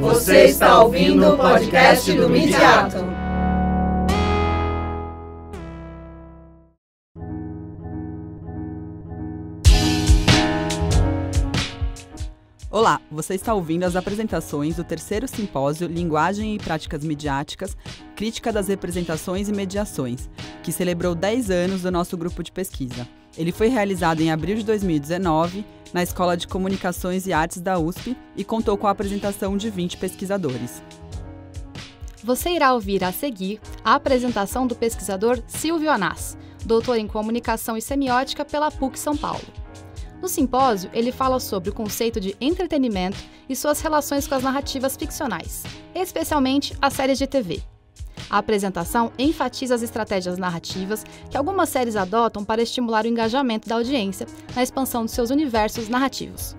Você está ouvindo o podcast do Midiato. Olá, você está ouvindo as apresentações do terceiro simpósio Linguagem e Práticas Midiáticas, Crítica das Representações e Mediações, que celebrou 10 anos do nosso grupo de pesquisa. Ele foi realizado em abril de 2019, na Escola de Comunicações e Artes da USP, e contou com a apresentação de 20 pesquisadores. Você irá ouvir a seguir a apresentação do pesquisador Silvio Anás, doutor em Comunicação e Semiótica pela PUC São Paulo. No simpósio, ele fala sobre o conceito de entretenimento e suas relações com as narrativas ficcionais, especialmente as séries de TV. A apresentação enfatiza as estratégias narrativas que algumas séries adotam para estimular o engajamento da audiência na expansão de seus universos narrativos.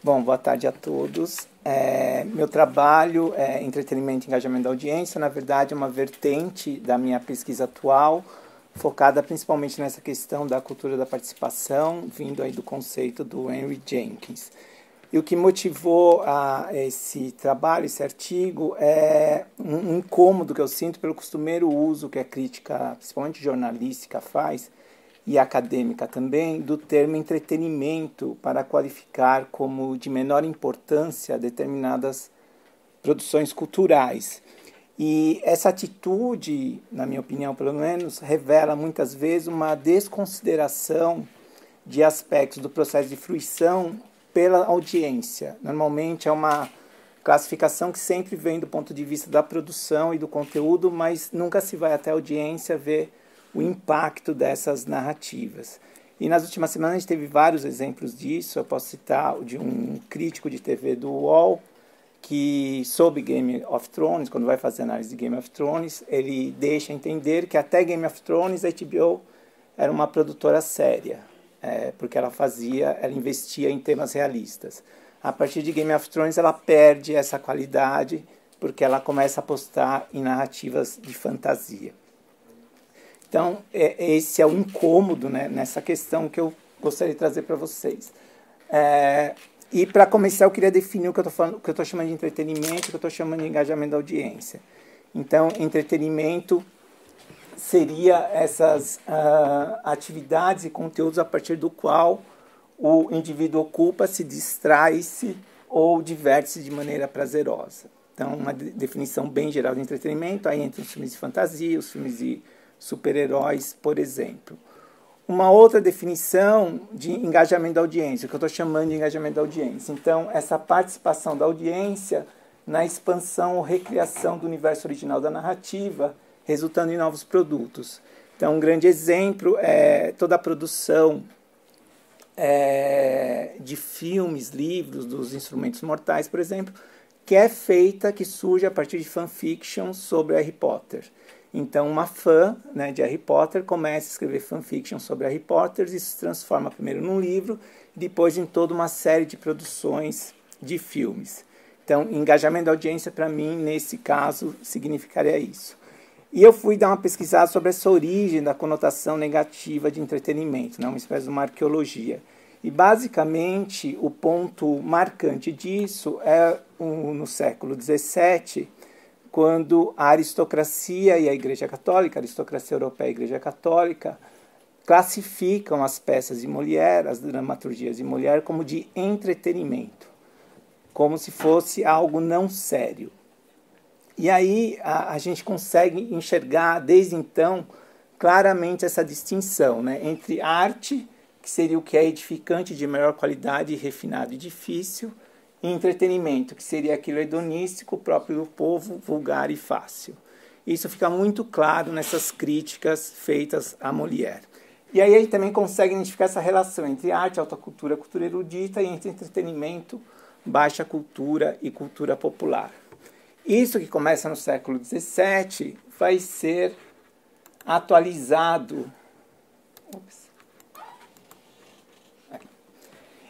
Bom, boa tarde a todos. Meu trabalho é entretenimento e engajamento da audiência. Na verdade, é uma vertente da minha pesquisa atual, focada principalmente nessa questão da cultura da participação, vindo aí do conceito do Henry Jenkins. E o que motivou esse trabalho, esse artigo, é um incômodo que eu sinto pelo costumeiro uso que a crítica, principalmente jornalística, faz, e acadêmica também, do termo entretenimento para qualificar como de menor importância determinadas produções culturais. E essa atitude, na minha opinião pelo menos, revela muitas vezes uma desconsideração de aspectos do processo de fruição pela audiência. Normalmente é uma classificação que sempre vem do ponto de vista da produção e do conteúdo, mas nunca se vai até a audiência ver o impacto dessas narrativas. E nas últimas semanas a gente teve vários exemplos disso. Eu posso citar o de um crítico de TV do UOL, que sobre Game of Thrones, quando vai fazer análise de Game of Thrones, ele deixa entender que até Game of Thrones a HBO era uma produtora séria, porque ela investia em temas realistas. A partir de Game of Thrones ela perde essa qualidade, porque ela começa a apostar em narrativas de fantasia. Então, esse é o incômodo, né, nessa questão que eu gostaria de trazer para vocês. E para começar, eu queria definir o que eu estou chamando de entretenimento, o que eu estou chamando de engajamento da audiência. Então, entretenimento seria essas atividades e conteúdos a partir do qual o indivíduo ocupa, se distrai-se ou diverte-se de maneira prazerosa. Então, uma definição bem geral de entretenimento, aí entra os filmes de fantasia, os filmes de super-heróis, por exemplo. Uma outra definição de engajamento da audiência, que eu estou chamando de engajamento da audiência. Então, essa participação da audiência na expansão ou recriação do universo original da narrativa, resultando em novos produtos. Então, um grande exemplo é toda a produção de filmes, livros, dos Instrumentos Mortais, por exemplo, que é feita, que surge a partir de fanfiction sobre Harry Potter. Então, uma fã, né, de Harry Potter começa a escrever fanfiction sobre Harry Potter, isso se transforma primeiro num livro, e depois em toda uma série de produções de filmes. Então, engajamento da audiência, para mim, nesse caso, significaria isso. E eu fui dar uma pesquisada sobre essa origem da conotação negativa de entretenimento, né, uma espécie de uma arqueologia. E, basicamente, o ponto marcante disso é no século XVII, quando a aristocracia e a Igreja Católica, a aristocracia europeia e a Igreja Católica, classificam as peças de Molière, as dramaturgias de Molière, como de entretenimento, como se fosse algo não sério. E aí a gente consegue enxergar, desde então, claramente essa distinção, né, entre arte, que seria o que é edificante, de maior qualidade, refinado e difícil, e entretenimento, que seria aquilo hedonístico, próprio do povo, vulgar e fácil. Isso fica muito claro nessas críticas feitas a Molière. E aí a gente também consegue identificar essa relação entre arte, alta cultura, cultura erudita, e entre entretenimento, baixa cultura e cultura popular. Isso que começa no século XVII vai ser atualizado.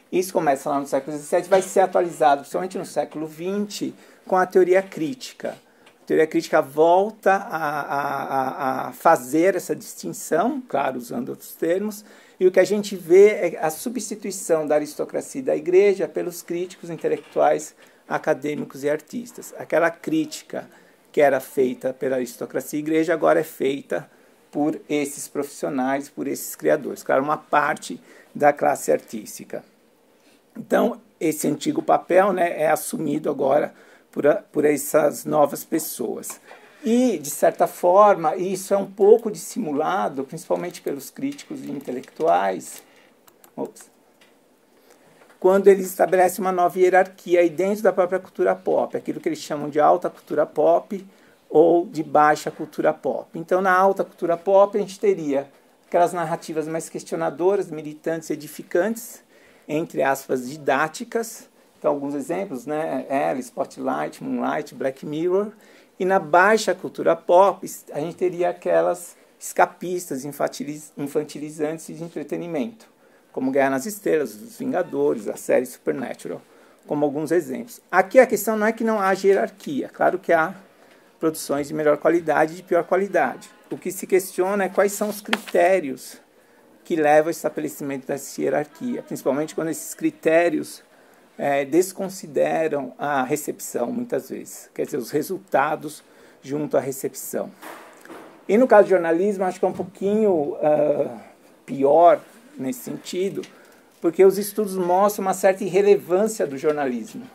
Isso começa lá no século XVII, vai ser atualizado, principalmente no século XX, com a teoria crítica. A teoria crítica volta a fazer essa distinção, claro, usando outros termos, E o que a gente vê é a substituição da aristocracia e da igreja pelos críticos intelectuais, acadêmicos e artistas. Aquela crítica que era feita pela aristocracia e igreja agora é feita por esses profissionais, por esses criadores. Claro, uma parte da classe artística. Então, esse antigo papel, né, é assumido agora por essas novas pessoas. E, de certa forma, isso é um pouco dissimulado, principalmente pelos críticos e intelectuais, quando eles estabelecem uma nova hierarquia aí dentro da própria cultura pop, aquilo que eles chamam de alta cultura pop ou de baixa cultura pop. Então, na alta cultura pop, a gente teria aquelas narrativas mais questionadoras, militantes, edificantes, entre aspas, didáticas. Então, alguns exemplos, né? Elle, Spotlight, Moonlight, Black Mirror. E na baixa cultura pop, a gente teria aquelas escapistas, infantilizantes de entretenimento, como Guerra nas Estrelas, Os Vingadores, a série Supernatural, como alguns exemplos. Aqui a questão não é que não haja hierarquia, claro que há produções de melhor qualidade e de pior qualidade. O que se questiona é quais são os critérios que levam ao estabelecimento dessa hierarquia, principalmente quando esses critérios desconsideram a recepção, muitas vezes. Quer dizer, os resultados junto à recepção. E no caso do jornalismo, acho que é um pouquinho pior nesse sentido, porque os estudos mostram uma certa irrelevância do jornalismo.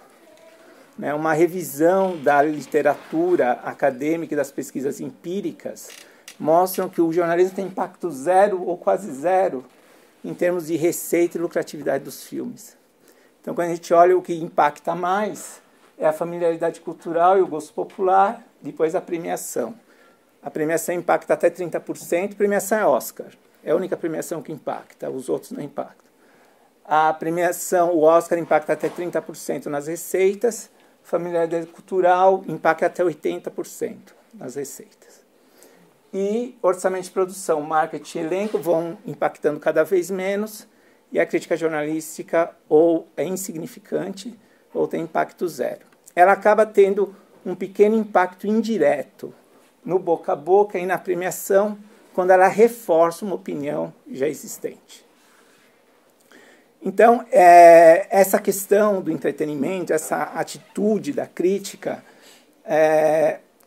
Né? Uma revisão da literatura acadêmica e das pesquisas empíricas mostram que o jornalismo tem impacto zero ou quase zero em termos de receita e lucratividade dos filmes. Então, quando a gente olha o que impacta mais, é a familiaridade cultural e o gosto popular, depois a premiação. A premiação impacta até 30%, premiação é Oscar. É a única premiação que impacta, os outros não impactam. A premiação, o Oscar impacta até 30% nas receitas, familiaridade cultural impacta até 80% nas receitas. E orçamento de produção, marketing e elenco vão impactando cada vez menos, e a crítica jornalística ou é insignificante ou tem impacto zero. Ela acaba tendo um pequeno impacto indireto no boca a boca e na premiação, quando ela reforça uma opinião já existente. Então, essa questão do entretenimento, essa atitude da crítica,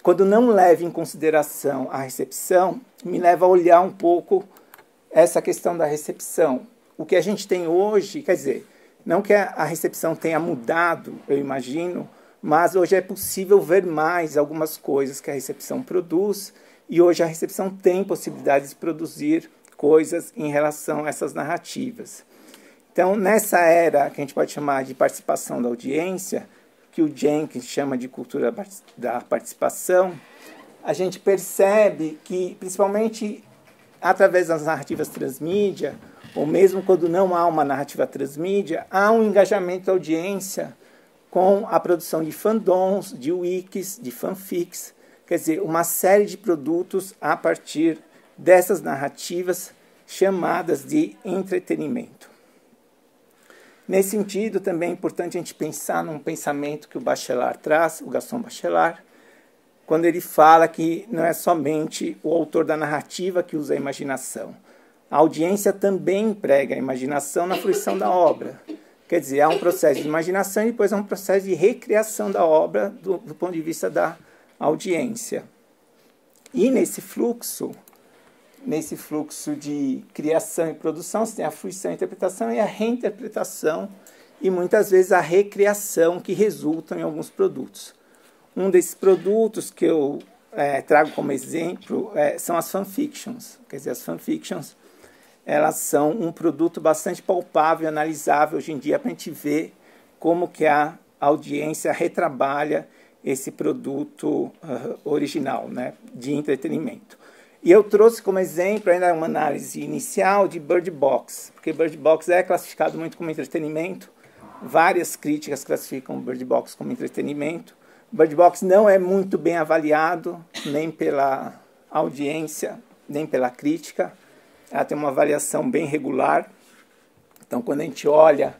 quando não leva em consideração a recepção, me leva a olhar um pouco essa questão da recepção. O que a gente tem hoje, quer dizer, não que a recepção tenha mudado, eu imagino, mas hoje é possível ver mais algumas coisas que a recepção produz, e hoje a recepção tem possibilidade de produzir coisas em relação a essas narrativas. Então, nessa era que a gente pode chamar de participação da audiência, que o Jenkins chama de cultura da participação, a gente percebe que, principalmente através das narrativas transmídia, ou mesmo quando não há uma narrativa transmídia, há um engajamento da audiência com a produção de fandoms, de wikis, de fanfics, quer dizer, uma série de produtos a partir dessas narrativas chamadas de entretenimento. Nesse sentido, também é importante a gente pensar num pensamento que o Bachelard traz, o Gaston Bachelard, quando ele fala que não é somente o autor da narrativa que usa a imaginação. A audiência também emprega a imaginação na fruição da obra. Quer dizer, há um processo de imaginação e depois há um processo de recriação da obra do ponto de vista da audiência. E nesse fluxo de criação e produção, você tem a fruição, a interpretação e a reinterpretação e muitas vezes a recriação que resultam em alguns produtos. Um desses produtos que eu trago como exemplo são as fanfictions. Quer dizer, as fanfictions elas são um produto bastante palpável e analisável hoje em dia para a gente ver como que a audiência retrabalha esse produto original, né, de entretenimento. E eu trouxe como exemplo ainda uma análise inicial de Bird Box, porque Bird Box é classificado muito como entretenimento. Várias críticas classificam Bird Box como entretenimento. Bird Box não é muito bem avaliado, nem pela audiência, nem pela crítica. Ela tem uma avaliação bem regular. Então, quando a gente olha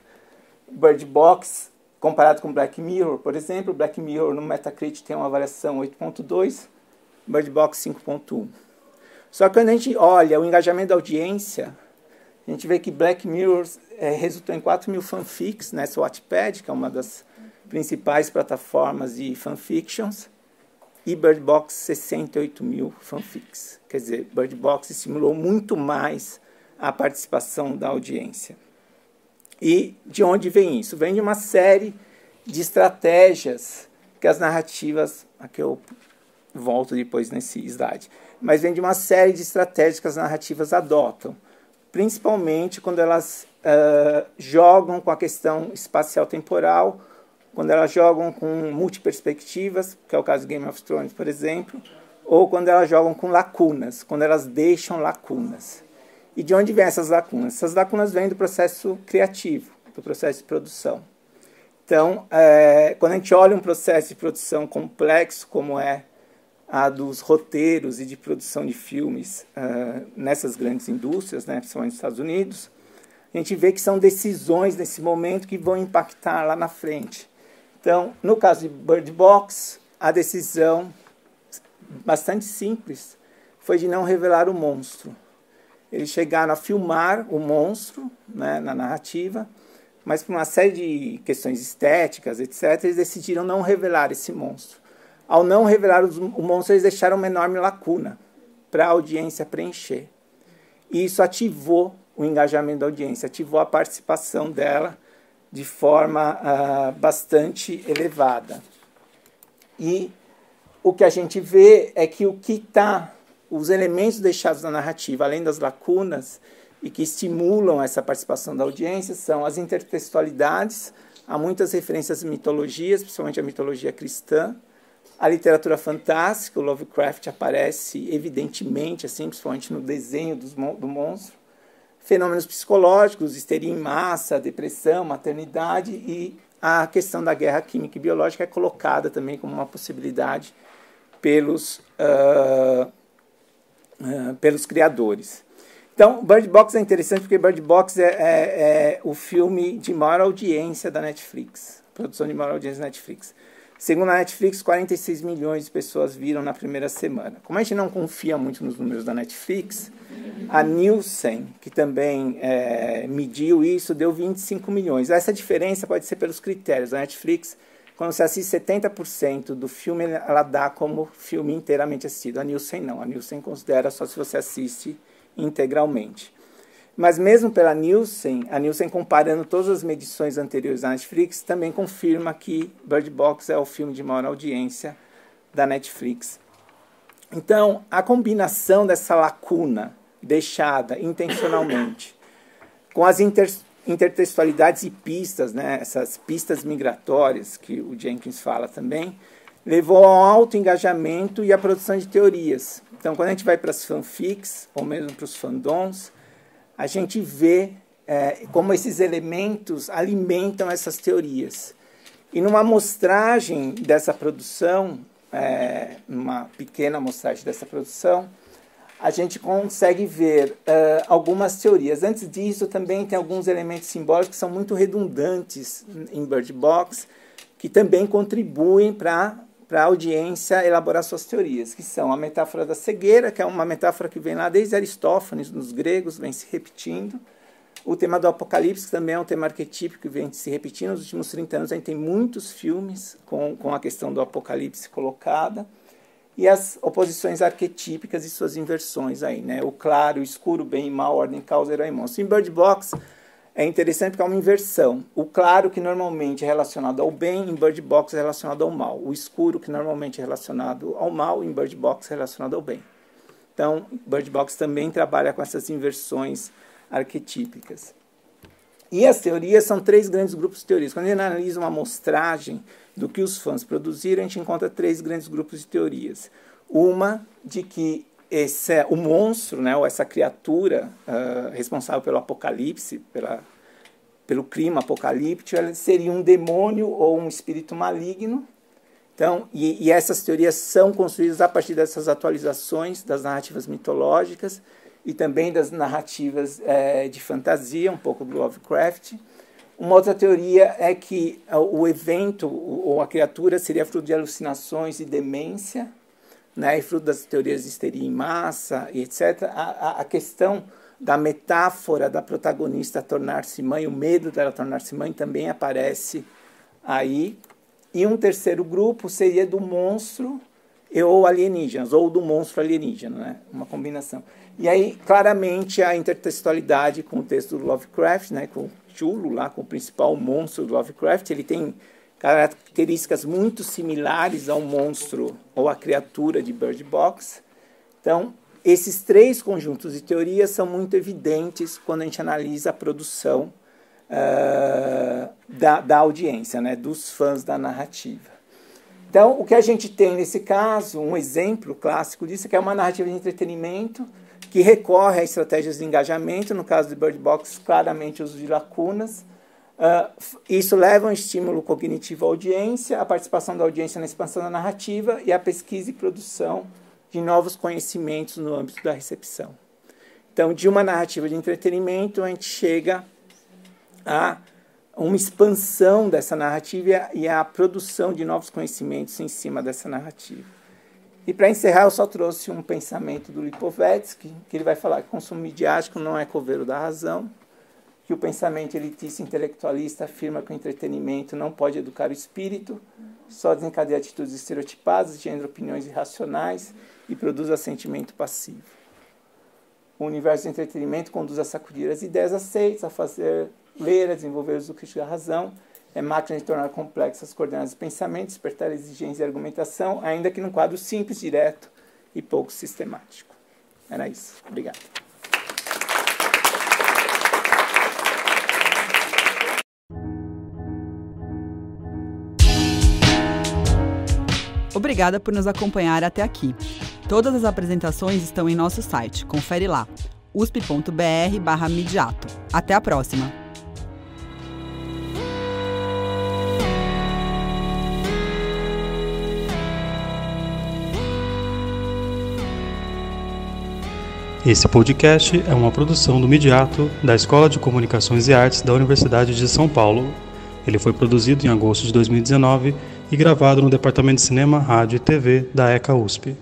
Bird Box comparado com Black Mirror, por exemplo, Black Mirror no Metacritic tem uma avaliação 8.2, Bird Box 5.1. Só que quando a gente olha o engajamento da audiência, A gente vê que Black Mirror resultou em 4.000 fanfics nessa Wattpad, que é uma das principais plataformas de fanfictions, e Bird Box 68.000 fanfics. Quer dizer, Bird Box estimulou muito mais a participação da audiência. E de onde vem isso? Vem de uma série de estratégias que as narrativas... Aqui eu volto depois nesse slide. Mas vem de uma série de estratégias que as narrativas adotam, principalmente quando elas jogam com a questão espacial-temporal, quando elas jogam com multiperspectivas, que é o caso de Game of Thrones, por exemplo, ou quando elas jogam com lacunas, quando elas deixam lacunas. E de onde vêm essas lacunas? Essas lacunas vêm do processo criativo, do processo de produção. Então, quando a gente olha um processo de produção complexo, como é a dos roteiros e de produção de filmes nessas grandes indústrias, né, principalmente nos Estados Unidos, a gente vê que são decisões nesse momento que vão impactar lá na frente. Então, no caso de Bird Box, a decisão bastante simples foi de não revelar o monstro. Eles chegaram a filmar o monstro, né, na narrativa, mas por uma série de questões estéticas, etc., eles decidiram não revelar esse monstro. Ao não revelar o monstro, eles deixaram uma enorme lacuna para a audiência preencher. E isso ativou o engajamento da audiência, ativou a participação dela de forma bastante elevada. E o que a gente vê é que os elementos deixados na narrativa, além das lacunas, e que estimulam essa participação da audiência, são as intertextualidades, há muitas referências às mitologias, principalmente a mitologia cristã, a literatura fantástica, o Lovecraft aparece evidentemente, assim, principalmente no desenho do monstro, fenômenos psicológicos, histeria em massa, depressão, maternidade, e a questão da guerra química e biológica é colocada também como uma possibilidade pelos criadores. Então, Bird Box é interessante porque Bird Box é o filme de maior audiência da Netflix, produção de maior audiência da Netflix. Segundo a Netflix, 46 milhões de pessoas viram na primeira semana. Como a gente não confia muito nos números da Netflix, a Nielsen, que também mediu isso, deu 25 milhões. Essa diferença pode ser pelos critérios. A Netflix, quando você assiste 70% do filme, ela dá como filme inteiramente assistido. A Nielsen não. A Nielsen considera só se você assiste integralmente. Mas mesmo pela Nielsen, a Nielsen comparando todas as medições anteriores da Netflix, também confirma que Bird Box é o filme de maior audiência da Netflix. Então, a combinação dessa lacuna deixada intencionalmente com as intertextualidades e pistas, né, essas pistas migratórias que o Jenkins fala também, levou ao alto engajamento e à produção de teorias. Então, quando a gente vai para as fanfics, ou mesmo para os fandoms, a gente vê como esses elementos alimentam essas teorias. E numa amostragem dessa produção, uma pequena amostragem dessa produção, a gente consegue ver algumas teorias. Antes disso, também tem alguns elementos simbólicos que são muito redundantes em Bird Box, que também contribuem para a audiência elaborar suas teorias, que são a metáfora da cegueira, que é uma metáfora que vem lá desde Aristófanes, nos gregos, vem se repetindo. O tema do apocalipse, que também é um tema arquetípico que vem se repetindo. Nos últimos 30 anos a gente tem muitos filmes com a questão do apocalipse colocada. E as oposições arquetípicas e suas inversões aí, né? O claro, o escuro, bem e mal, ordem, causa, herói e monstro. Em Bird Box é interessante porque é uma inversão. O claro, que normalmente é relacionado ao bem, em Bird Box é relacionado ao mal. O escuro, que normalmente é relacionado ao mal, em Bird Box é relacionado ao bem. Então, Bird Box também trabalha com essas inversões arquetípicas. E as teorias são 3 grandes grupos de teorias. Quando a gente analisa uma amostragem do que os fãs produziram, a gente encontra 3 grandes grupos de teorias. Uma de que o monstro, né, ou essa criatura responsável pelo apocalipse, pelo clima apocalíptico, ela seria um demônio ou um espírito maligno. Então, e essas teorias são construídas a partir dessas atualizações das narrativas mitológicas e também das narrativas de fantasia, um pouco do Lovecraft. Uma outra teoria é que o evento ou a criatura seria fruto de alucinações e demência, né, e fruto das teorias de histeria em massa, e etc. A questão da metáfora da protagonista tornar-se mãe, o medo dela tornar-se mãe também aparece aí. E um terceiro grupo seria do monstro ou alienígenas, ou do monstro alienígena, né? Uma combinação. E aí, claramente, a intertextualidade com o texto do Lovecraft, né? Com o Cthulhu, lá, com o principal monstro do Lovecraft, ele tem características muito similares ao monstro ou à criatura de Bird Box. Então, esses três conjuntos de teorias são muito evidentes quando a gente analisa a produção da audiência, né, dos fãs da narrativa. Então, o que a gente tem nesse caso, um exemplo clássico disso, é que é uma narrativa de entretenimento que recorre a estratégias de engajamento, no caso de Bird Box, claramente o uso de lacunas. Isso leva a um estímulo cognitivo à audiência, a participação da audiência na expansão da narrativa e a pesquisa e produção de novos conhecimentos no âmbito da recepção. Então, de uma narrativa de entretenimento, a gente chega a uma expansão dessa narrativa e a produção de novos conhecimentos em cima dessa narrativa. E, para encerrar, eu só trouxe um pensamento do Lipovetsky, que ele vai falar que o consumo midiático não é coveiro da razão, que o pensamento elitista intelectualista afirma que o entretenimento não pode educar o espírito, só desencadeia atitudes estereotipadas, gera opiniões irracionais e produz assentimento passivo. O universo do entretenimento conduz a sacudir as ideias aceitas, a fazer ler, a desenvolver o crítico da razão, é máquina de tornar complexas as coordenadas do pensamento, despertar exigência e argumentação, ainda que num quadro simples, direto e pouco sistemático. Era isso. Obrigado. Obrigada por nos acompanhar até aqui. Todas as apresentações estão em nosso site. Confere lá, usp.br/midiato. Até a próxima! Esse podcast é uma produção do Midiato, da Escola de Comunicações e Artes da Universidade de São Paulo. Ele foi produzido em agosto de 2019 e gravado no Departamento de Cinema, Rádio e TV da ECA USP.